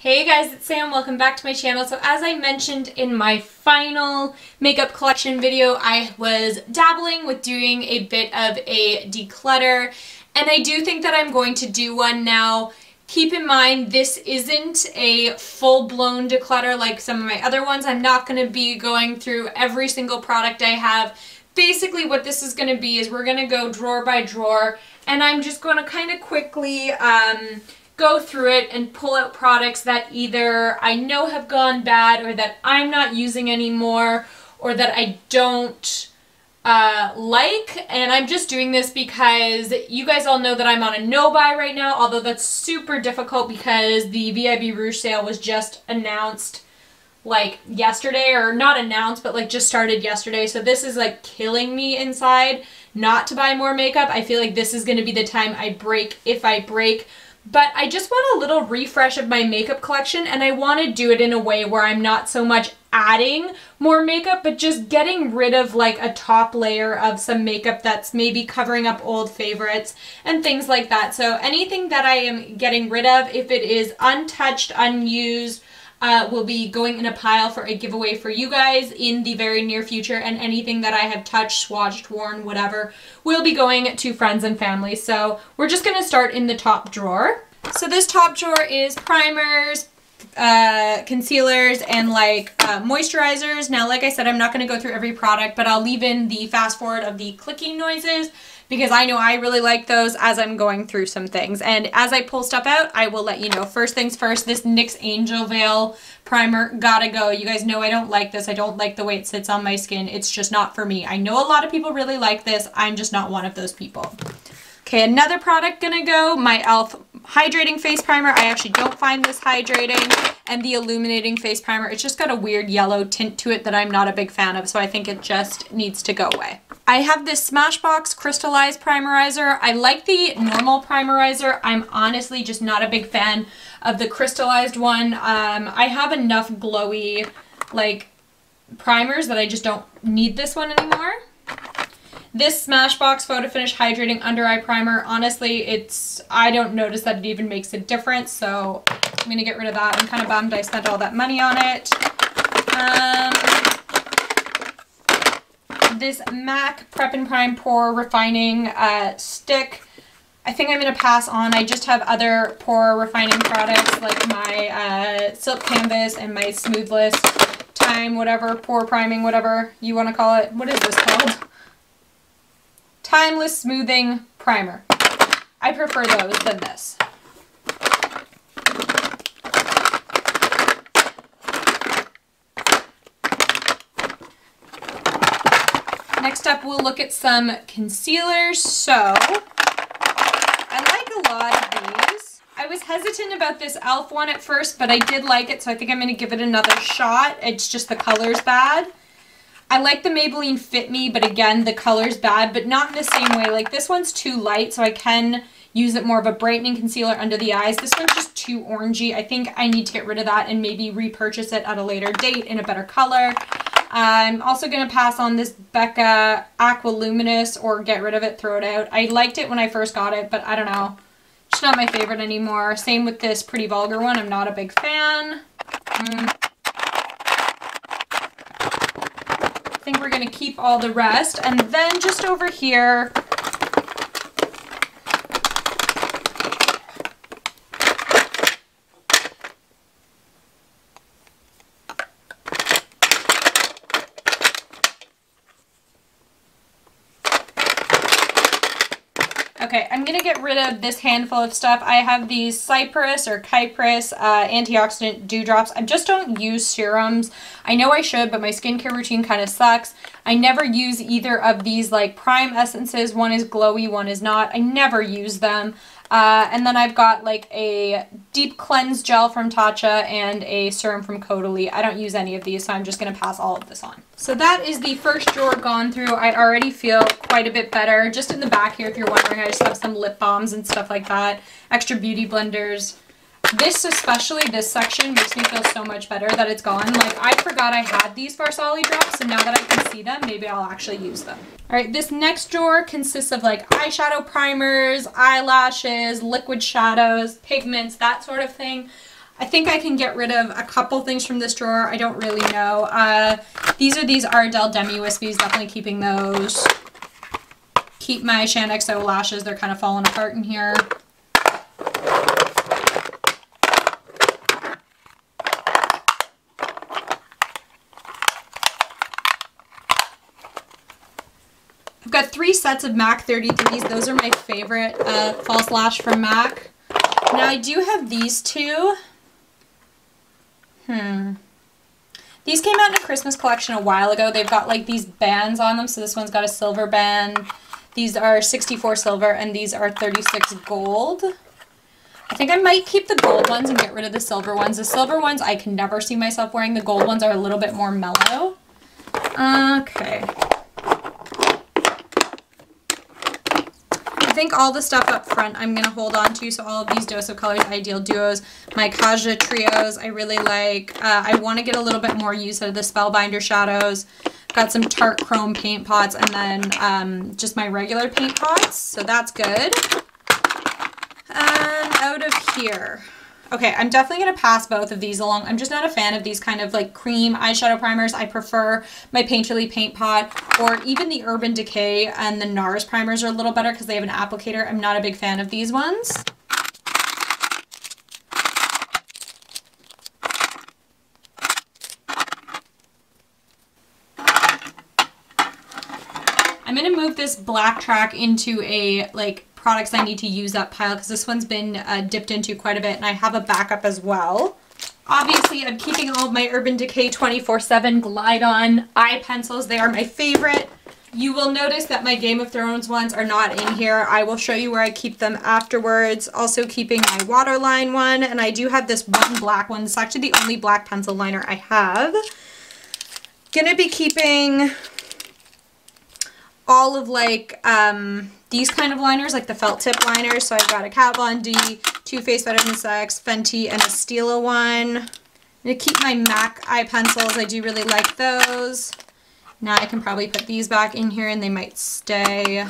Hey guys, it's Sam. Welcome back to my channel. So as I mentioned in my final makeup collection video, I was dabbling with doing a bit of a declutter, and I do think that I'm going to do one now. Keep in mind, this isn't a full-blown declutter like some of my other ones. I'm not going to be going through every single product I have. Basically what this is going to be is we're going to go drawer by drawer, and I'm just going to kind of quickly go through it and pull out products that either I know have gone bad or that I'm not using anymore or that I don't like. And I'm just doing this because you guys all know that I'm on a no-buy right now, although that's super difficult because the VIB Rouge sale was just announced like yesterday, or not announced, but like just started yesterday. So this is like killing me inside not to buy more makeup. I feel like this is going to be the time I break if I break. But I just want a little refresh of my makeup collection, and I want to do it in a way where I'm not so much adding more makeup, but just getting rid of like a top layer of some makeup that's maybe covering up old favorites and things like that. So anything that I am getting rid of, if it is untouched, unused, will be going in a pile for a giveaway for you guys in the very near future, and anything that I have touched, swatched, worn, whatever, will be going to friends and family. So we're just going to start in the top drawer. So this top drawer is primers, concealers, and like moisturizers. Now, like I said, I'm not going to go through every product, but I'll leave in the fast forward of the clicking noises because I know I really like those as I'm going through some things. And as I pull stuff out, I will let you know. First things first, this NYX Angel Veil primer, gotta go. You guys know I don't like this. I don't like the way it sits on my skin. It's just not for me. I know a lot of people really like this. I'm just not one of those people. Okay, another product gonna go, my e.l.f. Hydrating Face Primer. I actually don't find this hydrating. And the Illuminating Face Primer. It's just got a weird yellow tint to it that I'm not a big fan of, so I think it just needs to go away. I have this Smashbox Crystallized Primerizer. I like the normal primerizer. I'm honestly just not a big fan of the crystallized one. I have enough glowy, like, primers that I just don't need this one anymore. This Smashbox Photo Finish Hydrating Under Eye Primer, honestly, I don't notice that it even makes a difference, so I'm going to get rid of that. I'm kind of bummed I spent all that money on it. This MAC Prep and Prime Pore Refining Stick, I think I'm going to pass on. I just have other pore refining products like my Silk Canvas and my Smoothless Time, whatever, pore priming, whatever you want to call it. What is this called? Timeless Smoothing Primer. I prefer those than this. Next up, we'll look at some concealers. So, I like a lot of these. I was hesitant about this e.l.f. one at first, but I did like it, so I think I'm going to give it another shot. It's just the color's bad. I like the Maybelline Fit Me, but again, the color's bad, but not in the same way. Like, this one's too light, so I can use it more of a brightening concealer under the eyes. This one's just too orangey. I think I need to get rid of that and maybe repurchase it at a later date in a better color. I'm also going to pass on this Becca Aqua Luminous, or get rid of it, throw it out. I liked it when I first got it, but I don't know. It's not my favorite anymore. Same with this Pretty Vulgar one. I'm not a big fan. I think we're going to keep all the rest. And then just over here, okay, I'm going to get rid of this handful of stuff. I have these Cypress or Kypress antioxidant dewdrops. I just don't use serums. I know I should, but my skincare routine kind of sucks. I never use either of these like prime essences. One is glowy, one is not. I never use them. And then I've got like a deep cleanse gel from Tatcha and a serum from Caudalie. I don't use any of these, so I'm just going to pass all of this on. So that is the first drawer gone through. I already feel quite a bit better. Just in the back here, if you're wondering, I just have some lip balms and stuff like that. Extra beauty blenders. This, especially this section, makes me feel so much better that it's gone. Like, I forgot I had these Farsali drops, and now that I can see them, maybe I'll actually use them. Alright, this next drawer consists of like eyeshadow primers, eyelashes, liquid shadows, pigments, that sort of thing. I think I can get rid of a couple things from this drawer. I don't really know. These are these Ardell Demi Whispies. Definitely keeping those. Keep my Shand-XO lashes. They're kind of falling apart in here. I've got 3 sets of MAC 33s. Those are my favorite false lash from MAC. Now I do have these 2. These came out in a Christmas collection a while ago. They've got like these bands on them. So this one's got a silver band. These are 64 silver and these are 36 gold. I think I might keep the gold ones and get rid of the silver ones. The silver ones I can never see myself wearing. The gold ones are a little bit more mellow. Okay. I think all the stuff up front I'm going to hold on to. So all of these Dose of Colors Ideal Duos, my Kaja Trios I really like. I want to get a little bit more use out of the Spellbinder shadows. Got some Tarte Chrome paint pots and then just my regular paint pots. So that's good. Out of here. Okay, I'm definitely going to pass both of these along. I'm just not a fan of these kind of like cream eyeshadow primers. I prefer my Painterly paint pot or even the Urban Decay and the NARS primers are a little better because they have an applicator. I'm not a big fan of these ones. I'm going to move this black track into a like products I need to use up pile because this one's been dipped into quite a bit and I have a backup as well. Obviously I'm keeping all of my Urban Decay 24/7 Glide On eye pencils. They are my favorite. You will notice that my Game of Thrones ones are not in here. I will show you where I keep them afterwards. Also keeping my Waterline one, and I do have this one black one. It's actually the only black pencil liner I have. Gonna be keeping all of like these kind of liners, like the felt tip liners. So I've got a Kat Von D, Too Faced Better Than Sex, Fenty, and a Stila one. I'm gonna keep my MAC eye pencils. I do really like those. Now I can probably put these back in here and they might stay.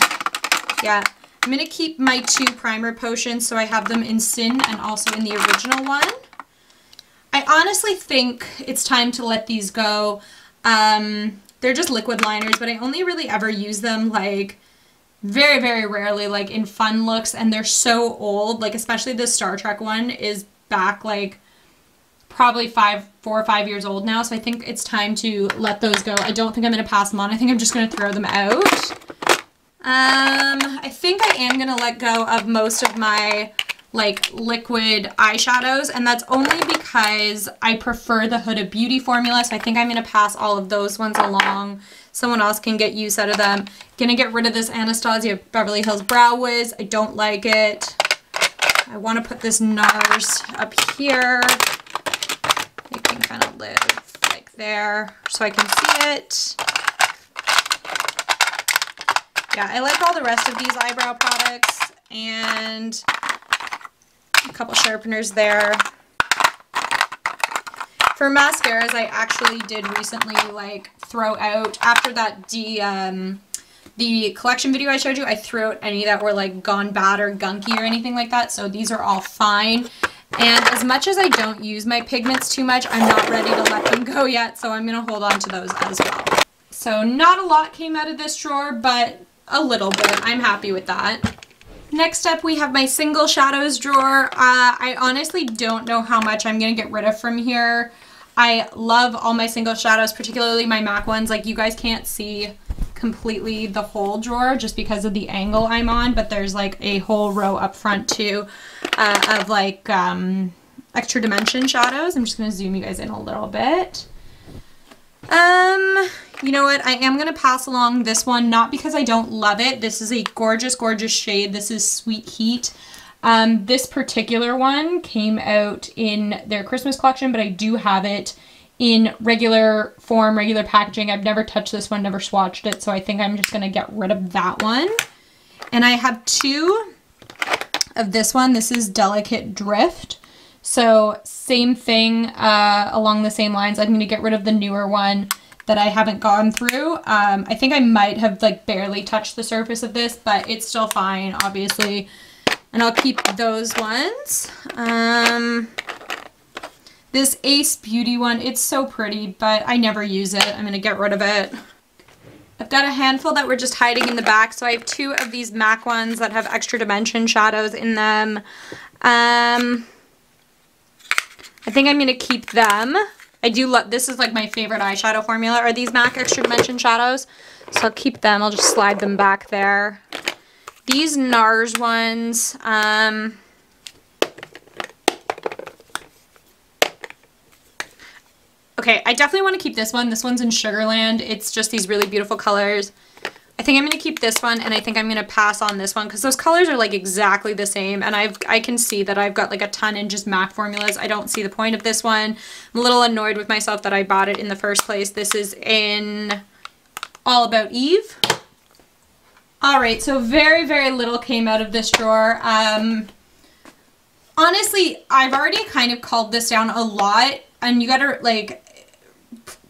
Yeah, I'm gonna keep my 2 primer potions so I have them in Sin and also in the original one. I honestly think it's time to let these go. They're just liquid liners, but I only really ever use them like very, very rarely, like in fun looks, and they're so old, like especially the Star Trek one is back like probably 4 or 5 years old now, so I think it's time to let those go. I don't think I'm going to pass them on. I think I'm just going to throw them out. I think I am going to let go of most of my like liquid eyeshadows, and that's only because I prefer the Huda Beauty formula, so I think I'm going to pass all of those ones along. Someone else can get use out of them. Gonna get rid of this Anastasia Beverly Hills Brow Wiz. I don't like it. I want to put this NARS up here. It can kind of live like there so I can see it. Yeah, I like all the rest of these eyebrow products and a couple sharpeners there. For mascaras, I actually did recently like throw out, after that the collection video I showed you, I threw out any that were like gone bad or gunky or anything like that, so these are all fine. And as much as I don't use my pigments too much, I'm not ready to let them go yet, so I'm going to hold on to those as well. So not a lot came out of this drawer, but a little bit. I'm happy with that. Next up, we have my single shadows drawer. I honestly don't know how much I'm going to get rid of from here. I love all my single shadows, particularly my MAC ones. Like, you guys can't see completely the whole drawer just because of the angle I'm on, but there's like a whole row up front too of like extra dimension shadows. I'm just going to zoom you guys in a little bit. You know what? I am going to pass along this one, not because I don't love it. This is a gorgeous, gorgeous shade. This is Sweet Heat. This particular one came out in their Christmas collection, but I do have it in regular form, regular packaging. I've never touched this one, never swatched it, so I think I'm just going to get rid of that one. And I have 2 of this one. This is Delicate Drift. So same thing, along the same lines. I'm going to get rid of the newer one that I haven't gone through. I think I might have like barely touched the surface of this, but it's still fine, obviously. And I'll keep those ones. This Ace Beauty one. It's so pretty, but I never use it. I'm going to get rid of it. I've got a handful that were just hiding in the back. So I have 2 of these MAC ones that have extra dimension shadows in them. I think I'm going to keep them. I do love, this is like my favorite eyeshadow formula, are these MAC extra dimension shadows. So I'll keep them. I'll just slide them back there. These NARS ones, okay, I definitely want to keep this one. This one's in Sugarland. It's just these really beautiful colors. I think I'm going to keep this one, and I think I'm going to pass on this one because those colors are like exactly the same, and I can see that I've got like a ton in just MAC formulas. I don't see the point of this one. I'm a little annoyed with myself that I bought it in the first place. This is in All About Eve. Alright, so very, very little came out of this drawer. Honestly, I've already kind of culled this down a lot, and you gotta, like,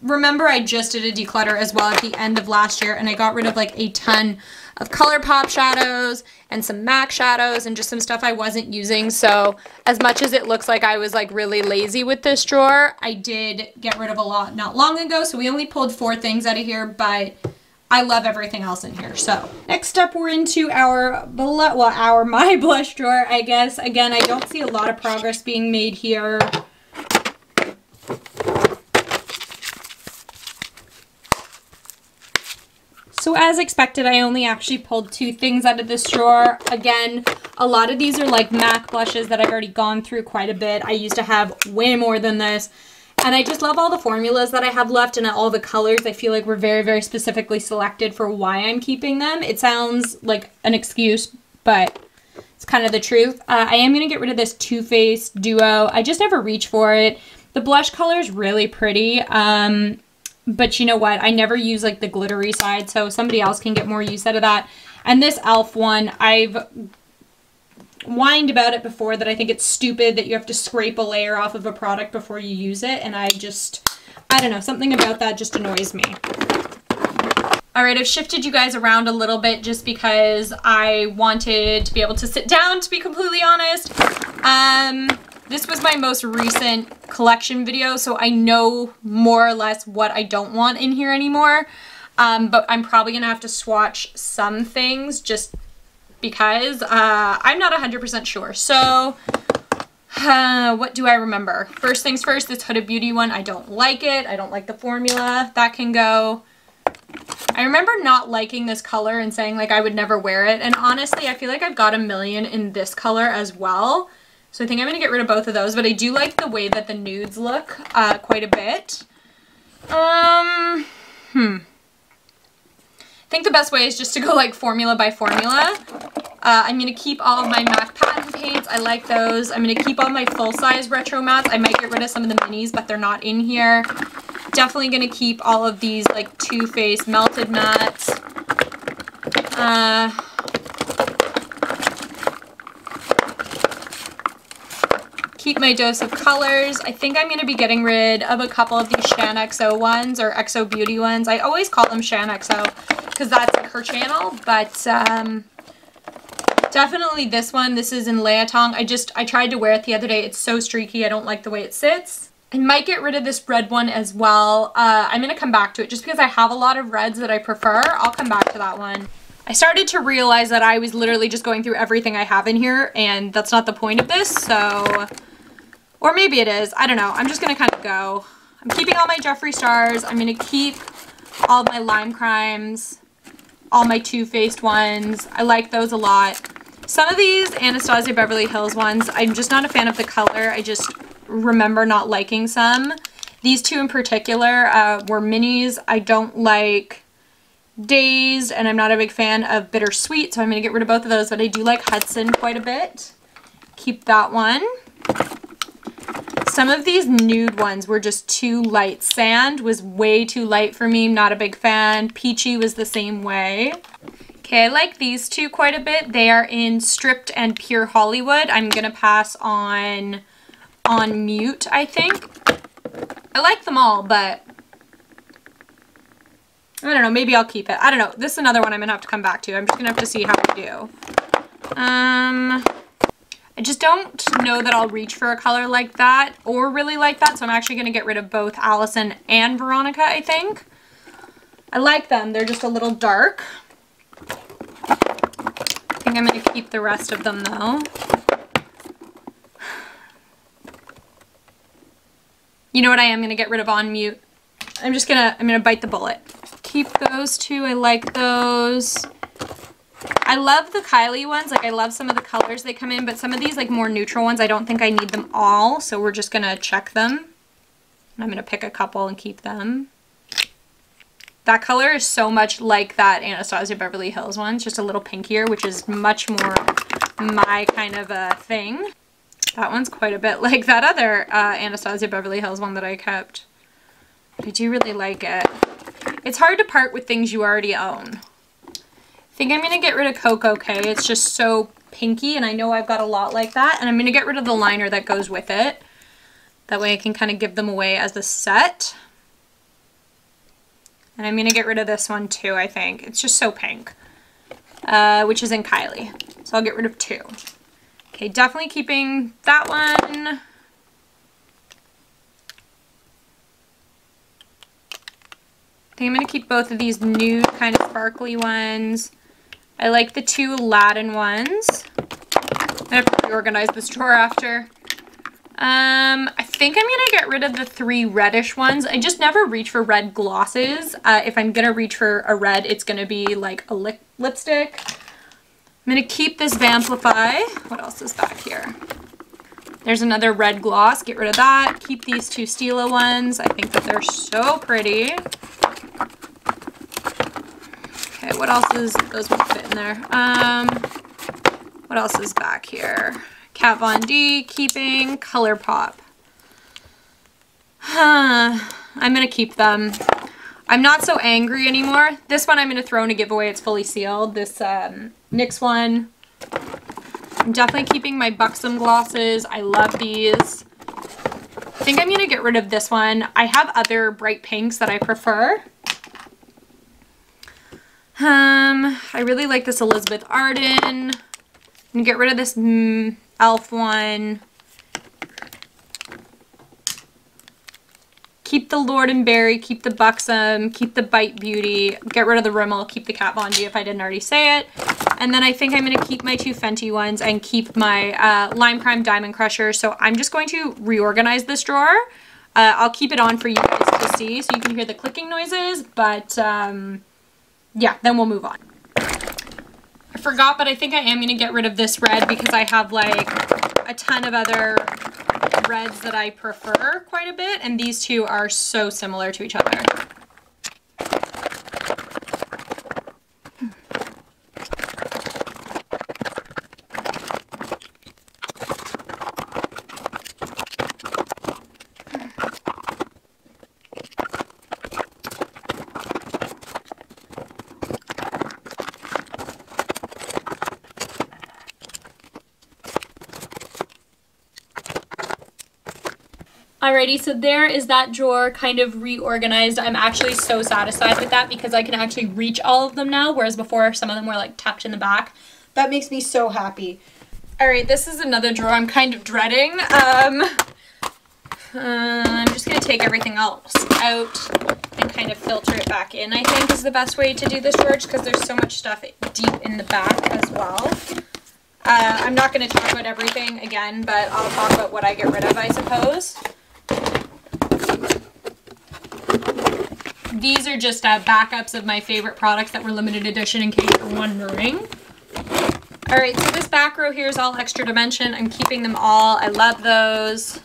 remember I just did a declutter as well at the end of last year, and I got rid of like a ton of ColourPop shadows and some MAC shadows and just some stuff I wasn't using. So as much as it looks like I was like really lazy with this drawer, I did get rid of a lot not long ago. So we only pulled 4 things out of here, but I love everything else in here. So next up, we're into my blush drawer, I guess. Again, I don't see a lot of progress being made here. So as expected, I only actually pulled 2 things out of this drawer. Again, a lot of these are like MAC blushes that I've already gone through quite a bit. I used to have way more than this. And I just love all the formulas that I have left and all the colors. I feel like were very, very specifically selected for why I'm keeping them. It sounds like an excuse, but it's kind of the truth. I am going to get rid of this Too Faced Duo. I just never reach for it. The blush color is really pretty. But you know what? I never use like the glittery side, so somebody else can get more use out of that. And this e.l.f. one, I've whined about it before that I think it's stupid that you have to scrape a layer off of a product before you use it. And I don't know, something about that just annoys me. All right, I've shifted you guys around a little bit just because I wanted to be able to sit down, to be completely honest. This was my most recent collection video, so I know more or less what I don't want in here anymore. But I'm probably going to have to swatch some things just because I'm not 100% sure. So what do I remember? First things first, this Huda Beauty one, I don't like it. I don't like the formula. That can go. I remember not liking this color and saying like I would never wear it. And honestly, I feel like I've got a million in this color as well. So I think I'm going to get rid of both of those, but I do like the way that the nudes look quite a bit. I think the best way is just to go like formula by formula. I'm going to keep all of my MAC patent paints. I like those. I'm going to keep all my full-size retro mattes. I might get rid of some of the minis, but they're not in here. Definitely going to keep all of these like Too Faced melted mattes. Keep my dose of colors. I think I'm going to be getting rid of a couple of these Shan XO ones or XO Beauty ones. I always call them Shan XO because that's like her channel, but definitely this one. This is in Leotong. I tried to wear it the other day. It's so streaky. I don't like the way it sits. I might get rid of this red one as well. I'm going to come back to it just because I have a lot of reds that I prefer. I'll come back to that one. I started to realize that I was literally just going through everything I have in here, and that's not the point of this, so... Or maybe it is. I don't know. I'm just going to kind of go. I'm keeping all my Jeffree Stars. I'm going to keep all my Lime Crimes, all my Too Faced ones. I like those a lot. Some of these Anastasia Beverly Hills ones, I'm just not a fan of the color. I just remember not liking some. These 2 in particular were minis. I don't like Dazed, and I'm not a big fan of Bittersweet, so I'm going to get rid of both of those, but I do like Hudson quite a bit. Keep that one. Some of these nude ones were just too light. Sand was way too light for me. Not a big fan. Peachy was the same way. Okay, I like these 2 quite a bit. They are in Stripped and Pure Hollywood. I'm going to pass on Mute, I think. I like them all, but I don't know. Maybe I'll keep it. I don't know. This is another one I'm going to have to come back to. I'm just going to have to see how I do. I I just don't know that I'll reach for a color like that or really like that, so I'm actually going to get rid of both Allison and Veronica, I think. I like them. They're just a little dark. I think I'm going to keep the rest of them though. You know what I am going to get rid of on mute? I'm going to bite the bullet. Keep those two. I like those. I love the Kylie ones. Like, I love some of the colors they come in, but some of these like more neutral ones, I don't think I need them all. So we're just going to check them. And I'm going to pick a couple and keep them. That color is so much like that Anastasia Beverly Hills one. It's just a little pinkier, which is much more my kind of a thing. That one's quite a bit like that other Anastasia Beverly Hills one that I kept. But I do really like it. It's hard to part with things you already own. I think I'm going to get rid of Coco K. It's just so pinky, and I know I've got a lot like that. And I'm going to get rid of the liner that goes with it. That way I can kind of give them away as a set. And I'm going to get rid of this one too, I think. It's just so pink. Which is in Kylie. So I'll get rid of 2. Okay, definitely keeping that one. I think I'm going to keep both of these nude kind of sparkly ones. I like the 2 Aladdin ones. I have to reorganize this drawer after. I think I'm going to get rid of the 3 reddish ones. I just never reach for red glosses. If I'm going to reach for a red, it's going to be like a lipstick. I'm going to keep this Vamplify. What else is back here? There's another red gloss. Get rid of that. Keep these 2 Stila ones. I think that they're so pretty. Okay, what else is... Those won't fit in there. What else is back here? Kat Von D, keeping ColourPop. I'm going to keep them. I'm not so angry anymore. This one I'm going to throw in a giveaway. It's fully sealed. This NYX one. I'm definitely keeping my Buxom glosses. I love these. I think I'm going to get rid of this one. I have other bright pinks that I prefer. I really like this Elizabeth Arden. I'm going to get rid of this e.l.f. one. Keep the Lord & Berry, keep the Buxom, keep the Bite Beauty, get rid of the Rimmel, keep the Kat Von D if I didn't already say it. And then I think I'm going to keep my 2 Fenty ones and keep my Lime Crime Diamond Crusher. So I'm just going to reorganize this drawer. I'll keep it on for you guys to see so you can hear the clicking noises, but yeah, then we'll move on. I forgot, but I think I am going to get rid of this red because I have like a ton of other reds that I prefer quite a bit, and these 2 are so similar to each other. Alrighty, so there is that drawer kind of reorganized. I'm actually so satisfied with that because I can actually reach all of them now, whereas before some of them were like tucked in the back. That makes me so happy. Alright, this is another drawer I'm kind of dreading. I'm just going to take everything else out and kind of filter it back in, I think is the best way to do this drawer, because there's so much stuff deep in the back as well. I'm not going to talk about everything again, but I'll talk about what I get rid of, I suppose. These are just backups of my favorite products that were limited edition, in case you're wondering. Alright, so this back row here is all extra dimension. I'm keeping them all. I love those.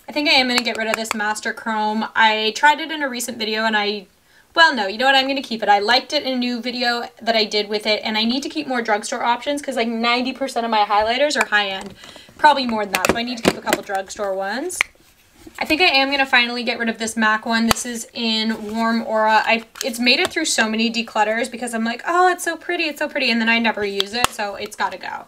I think I am going to get rid of this Master Chrome. I tried it in a recent video and well, no, you know what? I'm going to keep it. I liked it in a new video that I did with it, and I need to keep more drugstore options because like 90% of my highlighters are high-end. Probably more than that, so I need to keep a couple drugstore ones. I think I am going to finally get rid of this MAC one. This is in Warm Aura. It's made it through so many declutters because I'm like, oh, it's so pretty, and then I never use it, so it's got to go.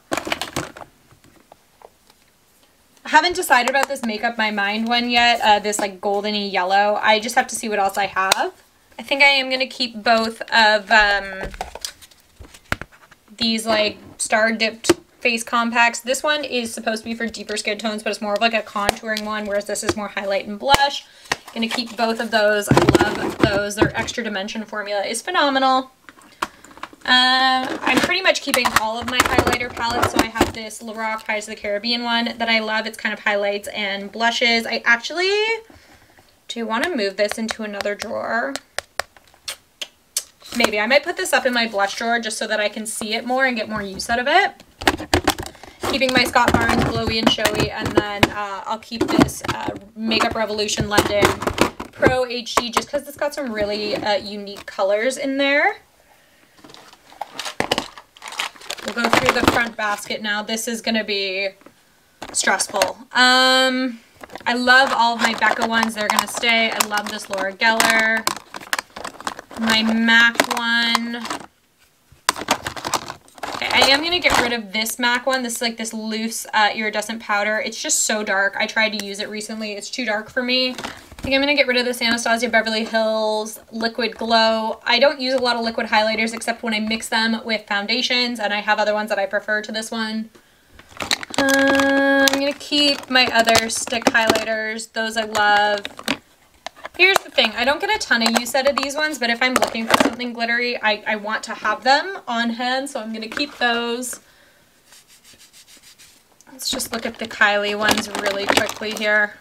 I haven't decided about this Make Up My Mind one yet, this like goldeny yellow. I just have to see what else I have. I think I am going to keep both of these like star dipped face compacts. This one is supposed to be for deeper skin tones, but it's more of like a contouring one, whereas this is more highlight and blush. Gonna keep both of those. I love those. Their extra dimension formula is phenomenal. I'm pretty much keeping all of my highlighter palettes. So I have this Lorac Pirates of the Caribbean one that I love. It's kind of highlights and blushes. I actually do want to move this into another drawer. Maybe I might put this up in my blush drawer just so that I can see it more and get more use out of it. Keeping my Scott Barnes Glowy and Showy, and then I'll keep this Makeup Revolution London Pro HD just because it's got some really unique colors in there. We'll go through the front basket now. This is going to be stressful. I love all of my Becca ones. They're going to stay. I love this Laura Geller. My MAC one. Okay, I am going to get rid of this MAC one. This is like this loose iridescent powder. It's just so dark. I tried to use it recently. It's too dark for me. I think I'm going to get rid of this Anastasia Beverly Hills Liquid Glow. I don't use a lot of liquid highlighters except when I mix them with foundations, and I have other ones that I prefer to this one. I'm going to keep my other stick highlighters. Those I love. Here's the thing. I don't get a ton of use out of these ones, but if I'm looking for something glittery, I want to have them on hand, so I'm going to keep those. Let's just look at the Kylie ones really quickly here.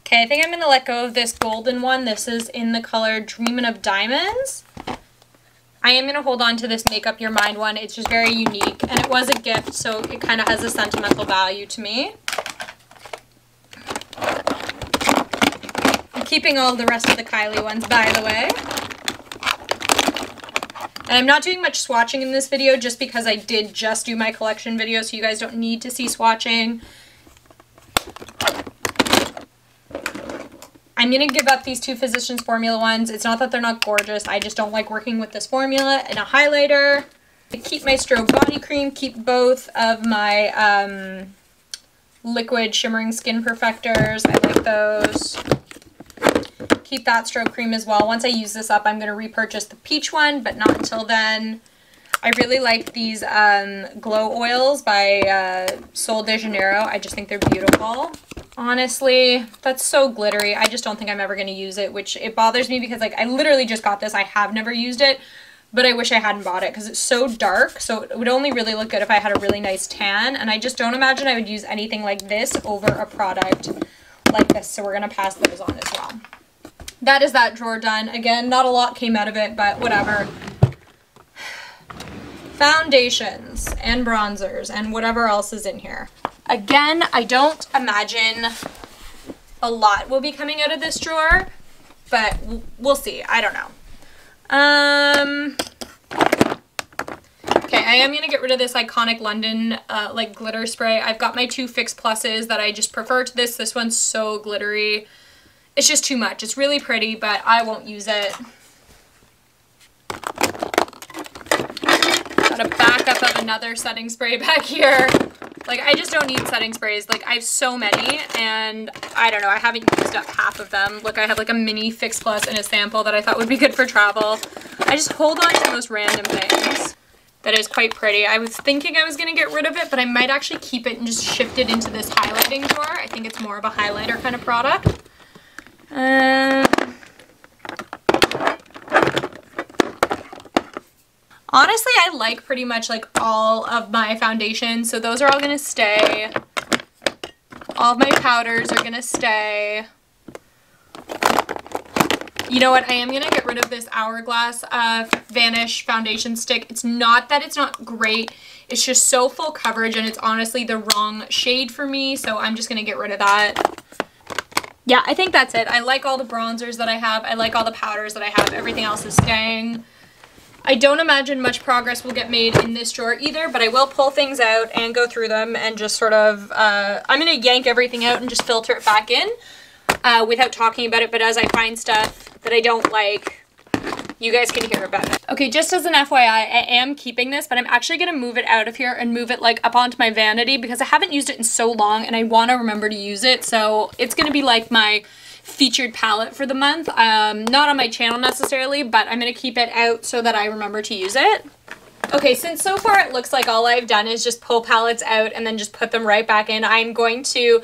Okay, I think I'm going to let go of this golden one. This is in the color Dreamin' of Diamonds. I am going to hold on to this Make Up Your Mind one. It's just very unique, and it was a gift, so it kind of has a sentimental value to me. I'm keeping all the rest of the Kylie ones, by the way. And I'm not doing much swatching in this video just because I did just do my collection video, so you guys don't need to see swatching. I'm going to give up these two Physicians Formula ones. It's not that they're not gorgeous. I just don't like working with this formula and a highlighter. I keep my Strobe Body Cream. Keep both of my liquid shimmering skin perfectors. I like those. Keep that strobe cream as well. Once I use this up, I'm going to repurchase the peach one, but not until then. I really like these glow oils by Sol de Janeiro. I just think they're beautiful. Honestly, that's so glittery. I just don't think I'm ever going to use it, which it bothers me because like I literally just got this. I have never used it, but I wish I hadn't bought it because it's so dark. So it would only really look good if I had a really nice tan, and I just don't imagine I would use anything like this over a product like this. So we're going to pass those on as well. That is that drawer done. Again, not a lot came out of it, but whatever. Foundations and bronzers and whatever else is in here. Again, I don't imagine a lot will be coming out of this drawer, but we'll see. I don't know. Okay, I am going to get rid of this Iconic London like glitter spray. I've got my two Fix Pluses that I just prefer to this. This one's so glittery. It's just too much. It's really pretty, but I won't use it. Got a backup of another setting spray back here. Like, I just don't need setting sprays. Like, I have so many, and I don't know, I haven't used up half of them. Look, I have like a mini Fix Plus and a sample that I thought would be good for travel. I just hold on to the most random things. That is quite pretty. I was thinking I was going to get rid of it, but I might actually keep it and just shift it into this highlighting drawer. I think it's more of a highlighter kind of product. Honestly, I like pretty much like all of my foundations, so those are all going to stay. All of my powders are going to stay. You know what? I am going to get rid of this Hourglass Vanish foundation stick. It's not that it's not great. It's just so full coverage, and it's honestly the wrong shade for me, so I'm just going to get rid of that. Yeah, I think that's it. I like all the bronzers that I have. I like all the powders that I have. Everything else is staying. I don't imagine much progress will get made in this drawer either, but I will pull things out and go through them and just sort of, I'm going to yank everything out and just filter it back in without talking about it, but as I find stuff that I don't like, you guys can hear about it. Okay, just as an FYI, I am keeping this, but I'm actually going to move it out of here and move it like up onto my vanity because I haven't used it in so long and I want to remember to use it, so it's going to be like my featured palette for the month. Not on my channel necessarily, but I'm going to keep it out so that I remember to use it. Okay, since so far it looks like all I've done is just pull palettes out and then just put them right back in, I'm going to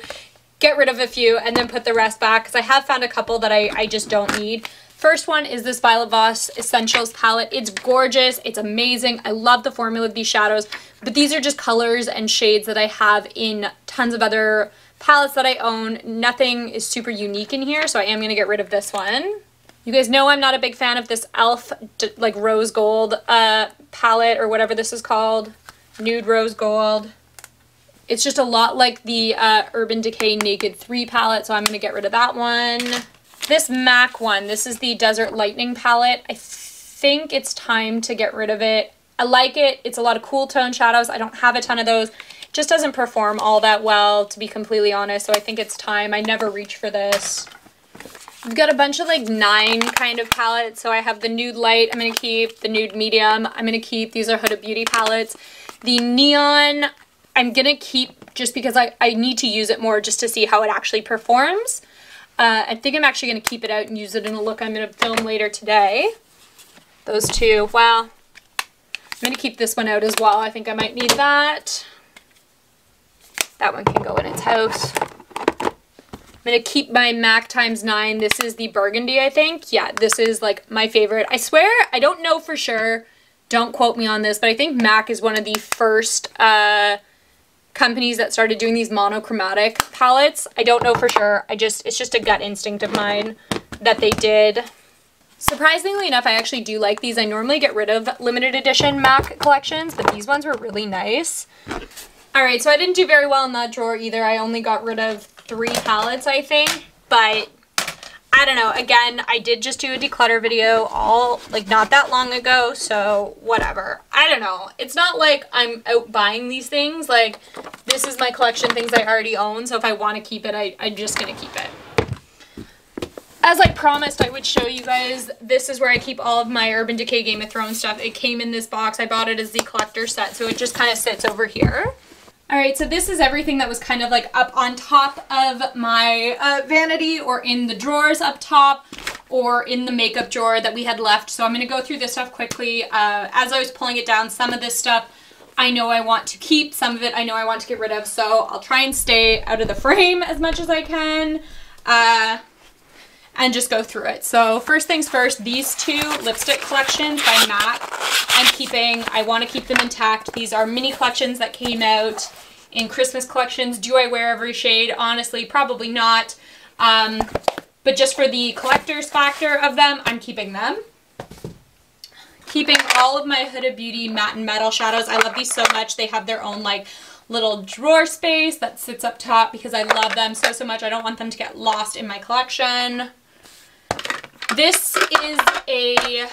get rid of a few and then put the rest back because I have found a couple that I just don't need. First one is this Violet Voss Essentials palette. It's gorgeous. It's amazing. I love the formula of these shadows, but these are just colors and shades that I have in tons of other palettes that I own. Nothing is super unique in here, so I am going to get rid of this one. You guys know I'm not a big fan of this e.l.f. like rose gold palette or whatever this is called. Nude rose gold. It's just a lot like the Urban Decay Naked 3 palette, so I'm going to get rid of that one. This MAC one, this is the Desert Lightning palette. I think it's time to get rid of it. I like it. It's a lot of cool tone shadows. I don't have a ton of those. It just doesn't perform all that well, to be completely honest, so I think it's time. I never reach for this. We've got a bunch of like 9 kind of palettes. So I have the Nude Light I'm going to keep, the Nude Medium I'm going to keep. These are Huda Beauty palettes. The Neon I'm going to keep just because I need to use it more just to see how it actually performs. I think I'm actually going to keep it out and use it in a look I'm going to film later today. Those two. Well, I'm going to keep this one out as well. I think I might need that. That one can go in its house. I'm going to keep my MAC ×9. This is the Burgundy, I think. Yeah, this is like my favorite. I swear, I don't know for sure. Don't quote me on this, but I think MAC is one of the first companies that started doing these monochromatic palettes. I don't know for sure. It's just a gut instinct of mine that they did. Surprisingly enough, I actually do like these. I normally get rid of limited edition MAC collections, but these ones were really nice. All right, so I didn't do very well in that drawer either. I only got rid of 3 palettes, I think, but I don't know. Again, I did just do a declutter video not that long ago, so whatever. I don't know. It's not like I'm out buying these things. Like, this is my collection, things I already own, so if I want to keep it, I'm just going to keep it. As I promised I would show you guys, this is where I keep all of my Urban Decay Game of Thrones stuff. It came in this box. I bought it as the collector set, so it just kind of sits over here. Alright, so this is everything that was kind of like up on top of my vanity or in the drawers up top or in the makeup drawer that we had left. So I'm going to go through this stuff quickly. As I was pulling it down, some of this stuff I know I want to keep, some of it I know I want to get rid of. So I'll try and stay out of the frame as much as I can and just go through it. So first things first, these 2 lipstick collections by MAC I'm keeping. I want to keep them intact. These are mini collections that came out in Christmas collections. Do I wear every shade? Honestly, probably not. But just for the collector's factor of them, I'm keeping them. Keeping all of my Huda Beauty Matte and Metal shadows. I love these so much. They have their own like little drawer space that sits up top because I love them so much. I don't want them to get lost in my collection. This is a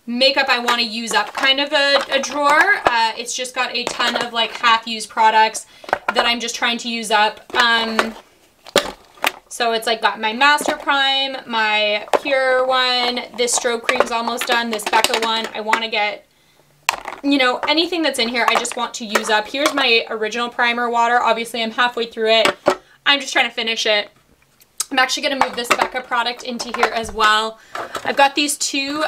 makeup I want to use up kind of a drawer. It's just got a ton of like half-used products that I'm just trying to use up. So it's like got my Master Prime, my Pure one, this strobe cream's almost done, this Becca one. I want to get, you know, anything that's in here I just want to use up. Here's my original primer water. Obviously I'm halfway through it. I'm just trying to finish it. I'm actually going to move this Becca product into here as well. I've got these 2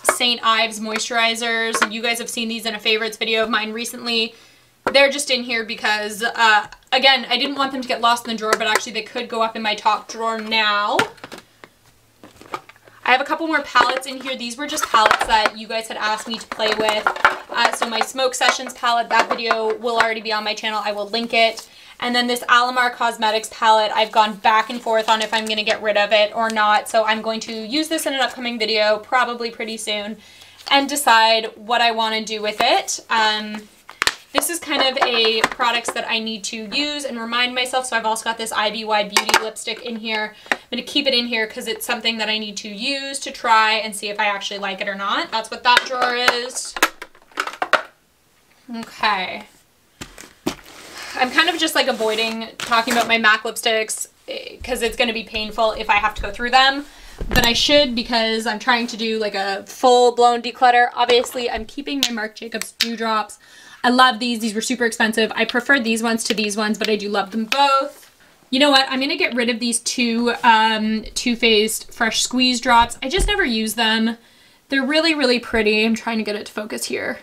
St. Ives Moisturizers, and you guys have seen these in a favorites video of mine recently. They're just in here because, again, I didn't want them to get lost in the drawer, but actually they could go up in my top drawer now. I have a couple more palettes in here. These were just palettes that you guys had asked me to play with. So my Smoke Sessions palette, that video will already be on my channel. I will link it. And then this Alamar Cosmetics palette, I've gone back and forth on if I'm going to get rid of it or not. So I'm going to use this in an upcoming video, probably pretty soon, and decide what I want to do with it. This is kind of a products that I need to use and remind myself. So I've also got this IBY Beauty lipstick in here. I'm going to keep it in here because it's something that I need to use to try and see if I actually like it or not. That's what that drawer is. Okay. I'm kind of just like avoiding talking about my MAC lipsticks because it's going to be painful if I have to go through them. But I should because I'm trying to do like a full-blown declutter. Obviously, I'm keeping my Marc Jacobs Dewdrops. I love these. These were super expensive. I prefer these ones to these ones, but I do love them both. You know what? I'm going to get rid of these 2 Too Faced Fresh Squeeze Drops. I just never use them. They're really, really pretty. I'm trying to get it to focus here.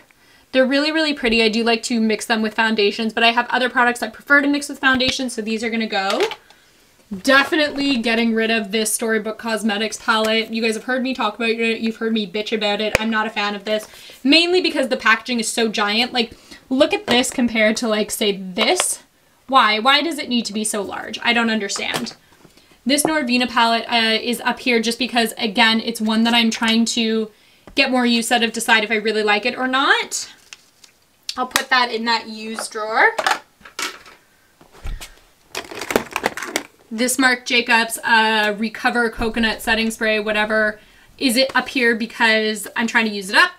They're really, really pretty. I do like to mix them with foundations, but I have other products I prefer to mix with foundations, so these are gonna go. Definitely getting rid of this Storybook Cosmetics palette. You guys have heard me talk about it. You've heard me bitch about it. I'm not a fan of this, mainly because the packaging is so giant. Like, look at this compared to, like, say this. Why? Why does it need to be so large? I don't understand. This Norvina palette is up here just because, again, it's one that I'm trying to get more use out of, decide if I really like it or not. I'll put that in that used drawer. This Marc Jacobs Recover Coconut Setting Spray, whatever, is it up here because I'm trying to use it up.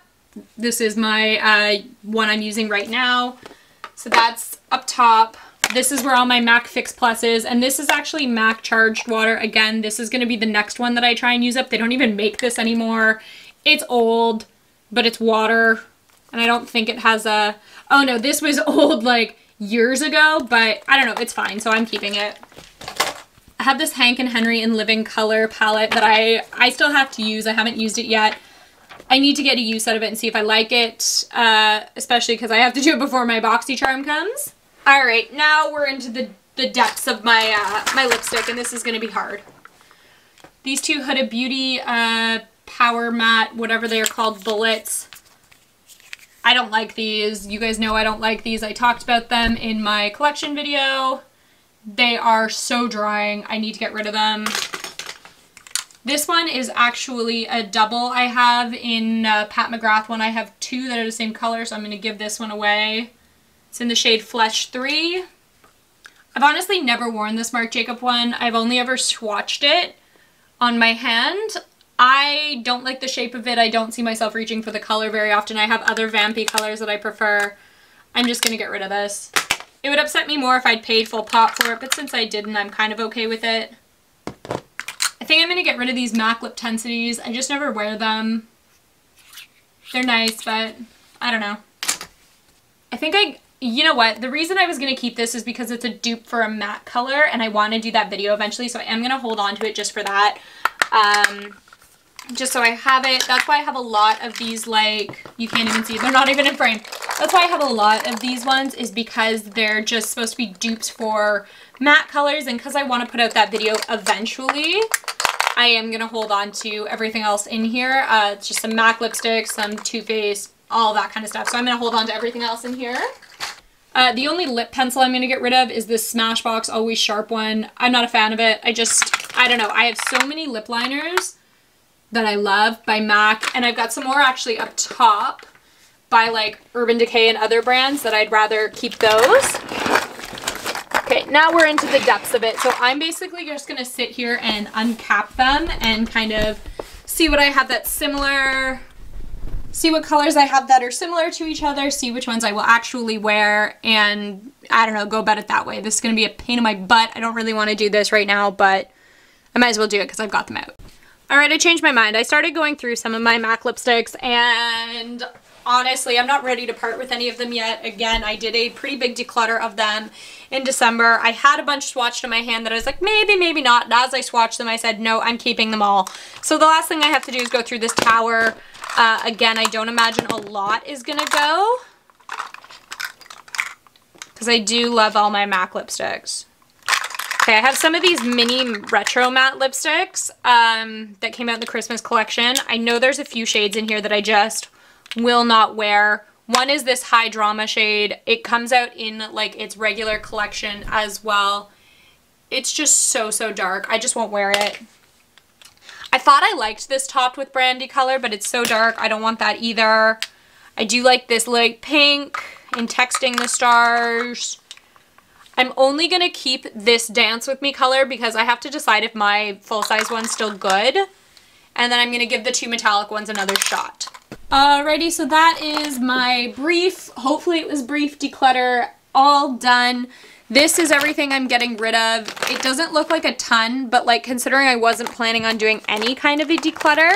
This is my one I'm using right now. So that's up top. This is where all my MAC Fix Plus is, and this is actually MAC Charged Water. Again, this is going to be the next one that I try and use up. They don't even make this anymore. It's old, but it's water, and I don't think it has a... Oh no, this was old like years ago, but I don't know, it's fine, so I'm keeping it. I have this Hank and Henry in Living Color palette that I still have to use. I haven't used it yet. I need to get a use out of it and see if I like it, especially because I have to do it before my BoxyCharm comes. All right, now we're into the depths of my my lipstick, and this is going to be hard. These two Huda Beauty Power Matte, whatever they are called, bullets. I don't like these. You guys know I don't like these. I talked about them in my collection video. They are so drying. I need to get rid of them. This one is actually a double I have in Pat McGrath one. I have two that are the same color, so I'm going to give this one away. It's in the shade Flesh 3. I've honestly never worn this Marc Jacob one. I've only ever swatched it on my hand. I don't like the shape of it. I don't see myself reaching for the color very often. I have other vampy colors that I prefer. I'm just going to get rid of this. It would upset me more if I'd paid full pop for it, but since I didn't, I'm kind of okay with it. I think I'm going to get rid of these MAC Lip Tensities. I just never wear them. They're nice, but I don't know. I think you know what? The reason I was going to keep this is because it's a dupe for a matte color, and I want to do that video eventually, so I am going to hold on to it just for that. Just so I have it. That's why I have a lot of these, like, you can't even see, they're not even in frame. That's why I have a lot of these ones, is because they're just supposed to be dupes for matte colors, and because I want to put out that video eventually, I am going to hold on to everything else in here. It's just some MAC lipsticks, some Too Faced, all that kind of stuff. So I'm going to hold on to everything else in here. The only lip pencil I'm going to get rid of is this Smashbox Always Sharp one. I'm not a fan of it. I don't know. I have so many lip liners that I love by MAC, and I've got some more actually up top by like Urban Decay and other brands that I'd rather keep those. Okay, now we're into the depths of it. So I'm basically just going to sit here and uncap them and kind of see what I have that's similar, see what colors I have that are similar to each other, see which ones I will actually wear, and I don't know, go about it that way. This is going to be a pain in my butt. I don't really want to do this right now, but I might as well do it because I've got them out. Alright, I changed my mind. I started going through some of my MAC lipsticks, and honestly, I'm not ready to part with any of them yet. Again, I did a pretty big declutter of them in December. I had a bunch swatched in my hand that I was like, maybe, maybe not. And as I swatched them, I said, no, I'm keeping them all. So the last thing I have to do is go through this tower. Again, I don't imagine a lot is going to go, because I do love all my MAC lipsticks. Okay, I have some of these mini retro matte lipsticks that came out in the Christmas collection. I know there's a few shades in here that I just will not wear. One is this High Drama shade. It comes out in like its regular collection as well. It's just so, so dark. I just won't wear it. I thought I liked this topped with brandy color, but it's so dark. I don't want that either. I do like this light pink in Texting the Stars. I'm only going to keep this Dance With Me color because I have to decide if my full-size one's still good. And then I'm going to give the two metallic ones another shot. Alrighty, so that is my brief, hopefully it was brief, declutter, all done. This is everything I'm getting rid of. It doesn't look like a ton, but like considering I wasn't planning on doing any kind of a declutter,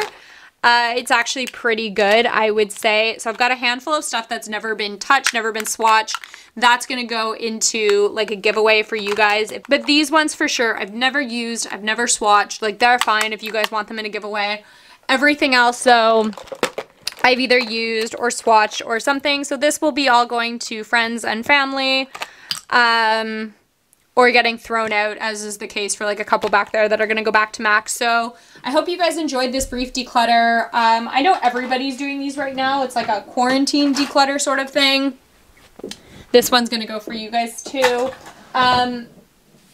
it's actually pretty good, I would say. So I've got a handful of stuff that's never been touched, never been swatched. That's going to go into like a giveaway for you guys. But these ones for sure, I've never used, I've never swatched. Like they're fine if you guys want them in a giveaway. Everything else, though, I've either used or swatched or something. So this will be all going to friends and family, or getting thrown out, as is the case for like a couple back there that are going to go back to Max. So I hope you guys enjoyed this brief declutter. I know everybody's doing these right now. It's like a quarantine declutter sort of thing. This one's going to go for you guys too. I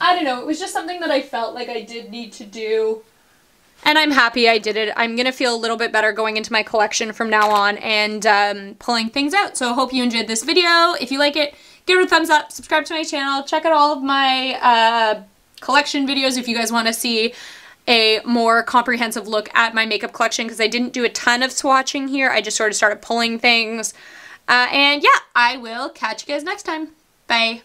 don't know. It was just something that I felt like I did need to do. And I'm happy I did it. I'm going to feel a little bit better going into my collection from now on and pulling things out. So I hope you enjoyed this video. If you like it, give it a thumbs up, subscribe to my channel, check out all of my collection videos if you guys want to see a more comprehensive look at my makeup collection, because I didn't do a ton of swatching here. I just sort of started pulling things. And yeah, I will catch you guys next time. Bye.